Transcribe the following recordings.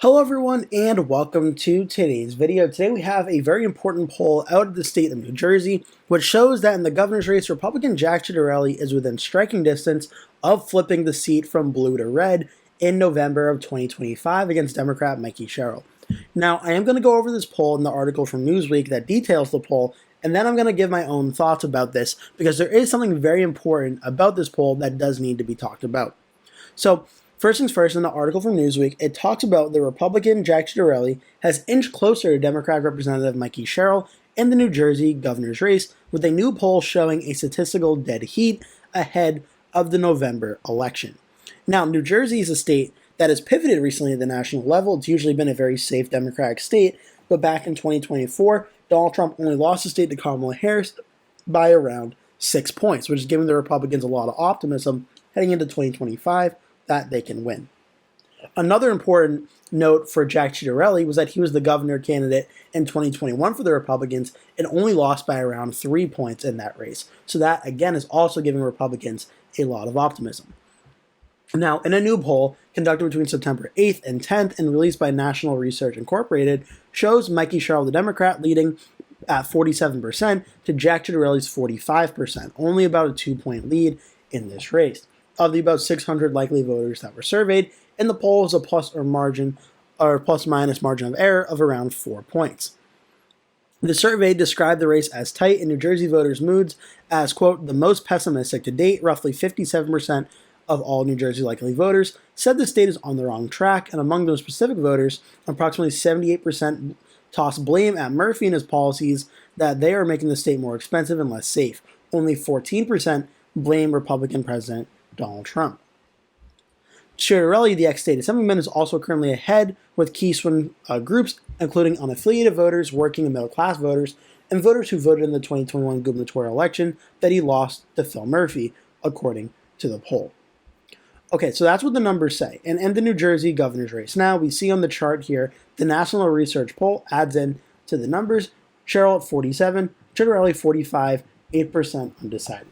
Hello everyone and welcome to today's video. Today we have a very important poll out of the state of New Jersey, which shows that in the governor's race, Republican Jack Ciattarelli is within striking distance of flipping the seat from blue to red in November of 2025 against Democrat Mikey Sherrill. Now, I am going to go over this poll in the article from Newsweek that details the poll, and then I'm going to give my own thoughts about this because there is something very important about this poll that does need to be talked about. So, first things first, in the article from Newsweek, it talks about the Republican Jack Ciattarelli has inched closer to Democratic Representative Mikey Sherrill in the New Jersey governor's race, with a new poll showing a statistical dead heat ahead of the November election. Now, New Jersey is a state that has pivoted recently at the national level. It's usually been a very safe Democratic state, but back in 2024, Donald Trump only lost the state to Kamala Harris by around 6 points, which is giving the Republicans a lot of optimism heading into 2025 that they can win. Another important note for Jack Ciattarelli was that he was the governor candidate in 2021 for the Republicans and only lost by around 3 points in that race. So that, again, is also giving Republicans a lot of optimism. Now, in a new poll conducted between September 8th and 10th and released by National Research Incorporated, shows Mikey Sherrill, the Democrat, leading at 47% to Jack Ciattarelli's 45%, only about a 2-point lead in this race. Of the about 600 likely voters that were surveyed, and the poll was a plus minus margin of error of around 4 points. The survey described the race as tight, and New Jersey voters' moods as, quote, the most pessimistic to date. Roughly 57% of all New Jersey likely voters said the state is on the wrong track, and among those specific voters, approximately 78% toss blame at Murphy and his policies that they are making the state more expensive and less safe. Only 14% blame Republican President Donald Trump. Ciattarelli, the ex-state assemblyman, is also currently ahead with key swing groups, including unaffiliated voters, working and middle-class voters, and voters who voted in the 2021 gubernatorial election that he lost to Phil Murphy, according to the poll. Okay, so that's what the numbers say. And in the New Jersey governor's race, now we see on the chart here, the National Research Poll adds in to the numbers, Sherrill at 47, Ciattarelli 45, 8% undecided.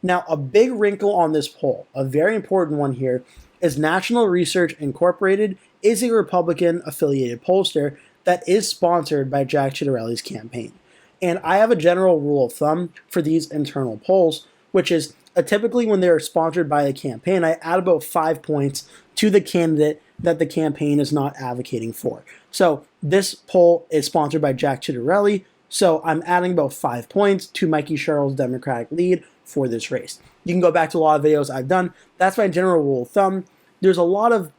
Now, a big wrinkle on this poll, a very important one here, is National Research Incorporated is a Republican-affiliated pollster that is sponsored by Jack Ciattarelli's campaign. And I have a general rule of thumb for these internal polls, which is typically when they're sponsored by a campaign, I add about 5 points to the candidate that the campaign is not advocating for. So this poll is sponsored by Jack Ciattarelli, so I'm adding about 5 points to Mikey Sherrill's Democratic lead for this race. You can go back to a lot of videos I've done. That's my general rule of thumb. There's a lot of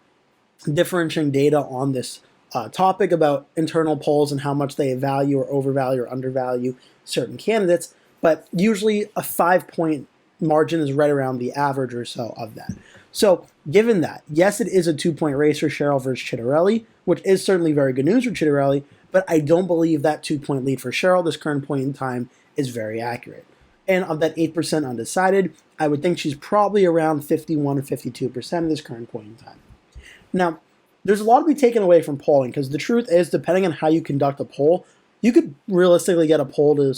differentiating data on this topic about internal polls and how much they value or overvalue or undervalue certain candidates, but usually a 5-point margin is right around the average or so of that. So given that, yes, it is a 2-point race for Sherrill versus Ciattarelli, which is certainly very good news for Ciattarelli, but I don't believe that 2-point lead for Sherrill this current point in time is very accurate. And of that 8% undecided, I would think she's probably around 51 or 52% at this current point in time. Now, there's a lot to be taken away from polling because the truth is, depending on how you conduct a poll, you could realistically get a poll to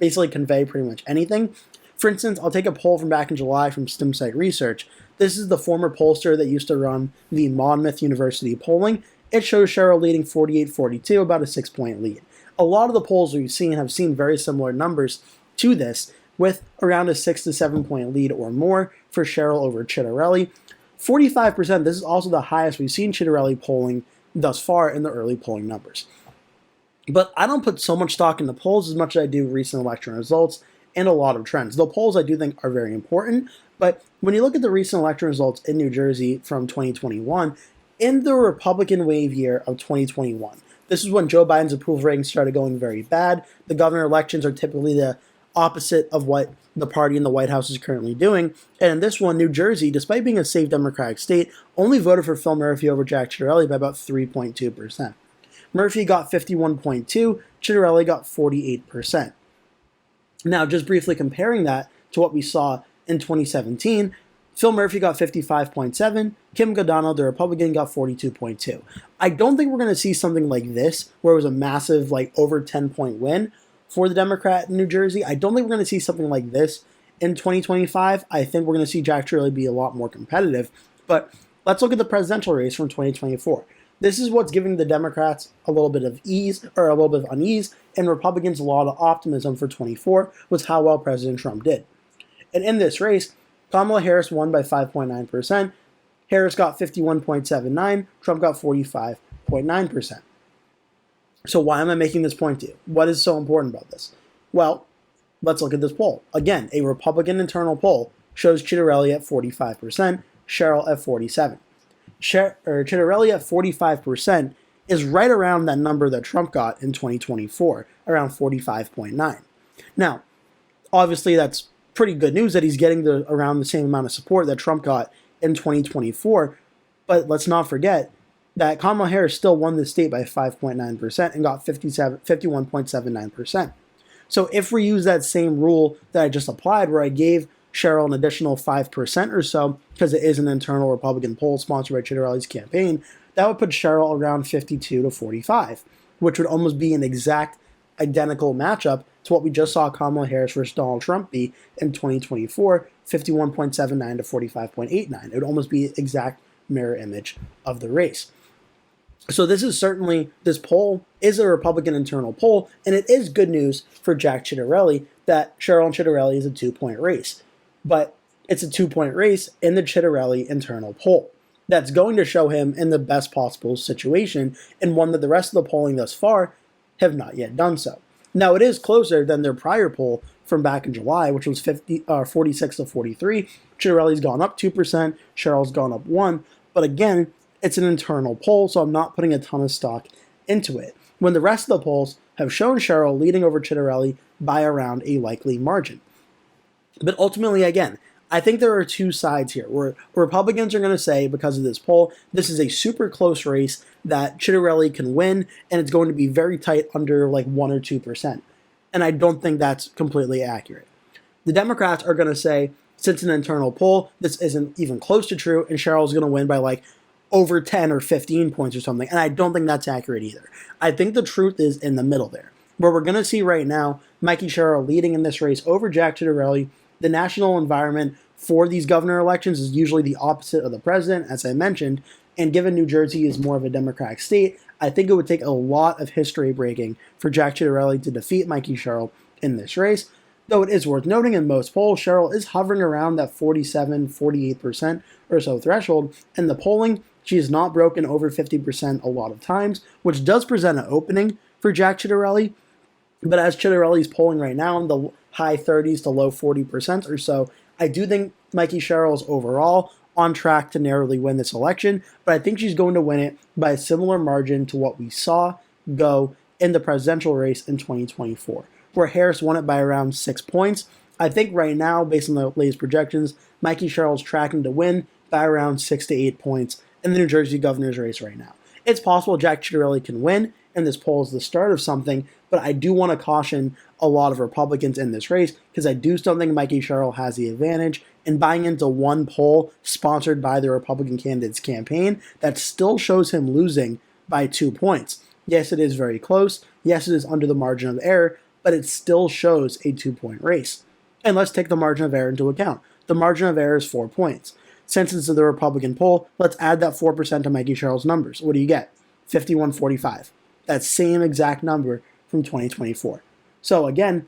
basically convey pretty much anything. For instance, I'll take a poll from back in July from StimSite Research. This is the former pollster that used to run the Monmouth University polling. It shows Sherrill leading 48-42, about a 6-point lead. A lot of the polls we've seen have seen very similar numbers to this, with around a 6 to 7 point lead or more for Sherrill over Ciattarelli. 45%, this is also the highest we've seen Ciattarelli polling thus far in the early polling numbers. But I don't put so much stock in the polls as much as I do recent election results and a lot of trends. The polls I do think are very important, but when you look at the recent election results in New Jersey from 2021, in the Republican wave year of 2021, this is when Joe Biden's approval ratings started going very bad. The governor elections are typically the opposite of what the party in the White House is currently doing. And in this one, New Jersey, despite being a safe Democratic state, only voted for Phil Murphy over Jack Ciattarelli by about 3.2%. Murphy got 51.2%, Ciattarelli got 48%. Now, just briefly comparing that to what we saw in 2017, Phil Murphy got 55.7%, Kim Godano, the Republican, got 42.2%. I don't think we're going to see something like this, where it was a massive, over 10-point win for the Democrat in New Jersey. I don't think we're going to see something like this in 2025. I think we're going to see Jack Ciattarelli be a lot more competitive. But let's look at the presidential race from 2024. This is what's giving the Democrats a little bit of ease, or a little bit of unease, and Republicans a lot of optimism for 24 was how well President Trump did. And in this race, Kamala Harris won by 5.9%. Harris got 51.79%. Trump got 45.9%. So why am I making this point to you? What is so important about this? Well, let's look at this poll. Again, a Republican internal poll shows Ciattarelli at 45%, Cheryl at 47%. Ciattarelli at 45% is right around that number that Trump got in 2024, around 45.9%. Now, obviously that's pretty good news that he's getting around the same amount of support that Trump got in 2024, but let's not forget that Kamala Harris still won the state by 5.9% and got 51.79%. So if we use that same rule that I just applied, where I gave Cheryl an additional 5% or so, because it is an internal Republican poll sponsored by Ciattarelli's campaign, that would put Cheryl around 52 to 45, which would almost be an exact identical matchup to what we just saw Kamala Harris versus Donald Trump be in 2024, 51.79 to 45.89. It would almost be an exact mirror image of the race. So this poll is a Republican internal poll, and it is good news for Jack Ciattarelli that Cheryl and Ciattarelli is a 2-point race. But it's a 2-point race in the Ciattarelli internal poll. That's going to show him in the best possible situation, and one that the rest of the polling thus far have not yet done so. Now, it is closer than their prior poll from back in July, which was 46 to 43. Ciattarelli's gone up 2%, Cheryl's gone up 1%, but again, it's an internal poll, so I'm not putting a ton of stock into it, when the rest of the polls have shown Cheryl leading over Ciattarelli by around a likely margin. But ultimately, again, I think there are two sides here, where Republicans are going to say, because of this poll, this is a super close race that Ciattarelli can win, and it's going to be very tight, under like 1 or 2%. And I don't think that's completely accurate. The Democrats are going to say, since an internal poll, this isn't even close to true, and Cheryl's going to win by like over 10 or 15 points or something, and I don't think that's accurate either. I think the truth is in the middle there, where we're going to see right now Mikey Sherrill leading in this race over Jack Ciattarelli. The national environment for these governor elections is usually the opposite of the president, as I mentioned, and given New Jersey is more of a Democratic state, I think it would take a lot of history breaking for Jack Ciattarelli to defeat Mikey Sherrill in this race. Though it is worth noting, in most polls, Sherrill is hovering around that 47-48% or so threshold, and the polling, she has not broken over 50% a lot of times, which does present an opening for Jack Ciattarelli. But as Ciattarelli's polling right now in the high 30s to low 40% or so, I do think Mikey Sherrill is overall on track to narrowly win this election, but I think she's going to win it by a similar margin to what we saw go in the presidential race in 2024, where Harris won it by around 6 points. I think right now, based on the latest projections, Mikey Sherrill is tracking to win by around 6 to 8 points in the New Jersey governor's race right now. It's possible Jack Ciattarelli can win, and this poll is the start of something, but I do want to caution a lot of Republicans in this race, because I do still think Mikey Sherrill has the advantage, and buying into one poll sponsored by the Republican candidate's campaign that still shows him losing by 2 points. Yes, it is very close. Yes, it is under the margin of error, but it still shows a 2-point race. And let's take the margin of error into account. The margin of error is 4 points. Since it's the Republican poll, let's add that 4% to Mikey Sherrill's numbers. What do you get? 51-45. That same exact number from 2024. So again,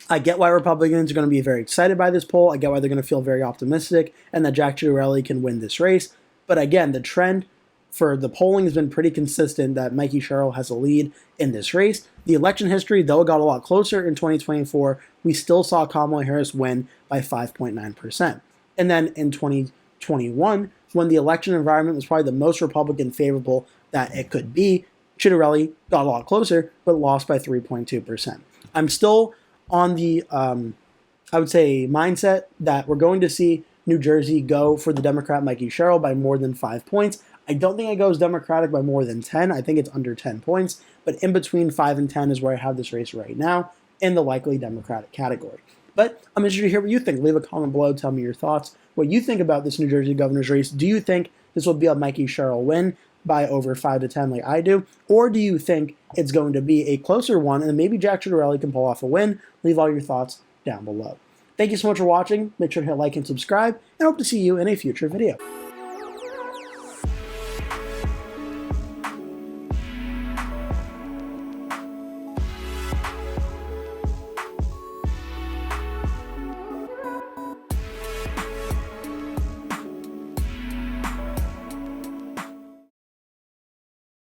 I get why Republicans are going to be very excited by this poll. I get why they're going to feel very optimistic and that Jack Ciattarelli can win this race. But again, the trend for the polling has been pretty consistent that Mikey Sherrill has a lead in this race. The election history, though it got a lot closer in 2024, we still saw Kamala Harris win by 5.9%. And then in 2021, when the election environment was probably the most Republican favorable that it could be, Ciattarelli got a lot closer, but lost by 3.2%. I'm still on the, I would say, mindset that we're going to see New Jersey go for the Democrat Mikey Sherrill by more than 5 points. I don't think it goes Democratic by more than 10. I think it's under 10 points, but in between 5 and 10 is where I have this race right now in the likely Democratic category. But I'm interested to hear what you think. Leave a comment below. Tell me your thoughts. What you think about this New Jersey governor's race. Do you think this will be a Mikey Sherrill win by over 5 to 10 like I do? Or do you think it's going to be a closer one and maybe Jack Ciattarelli can pull off a win? Leave all your thoughts down below. Thank you so much for watching. Make sure to hit like and subscribe, and I hope to see you in a future video.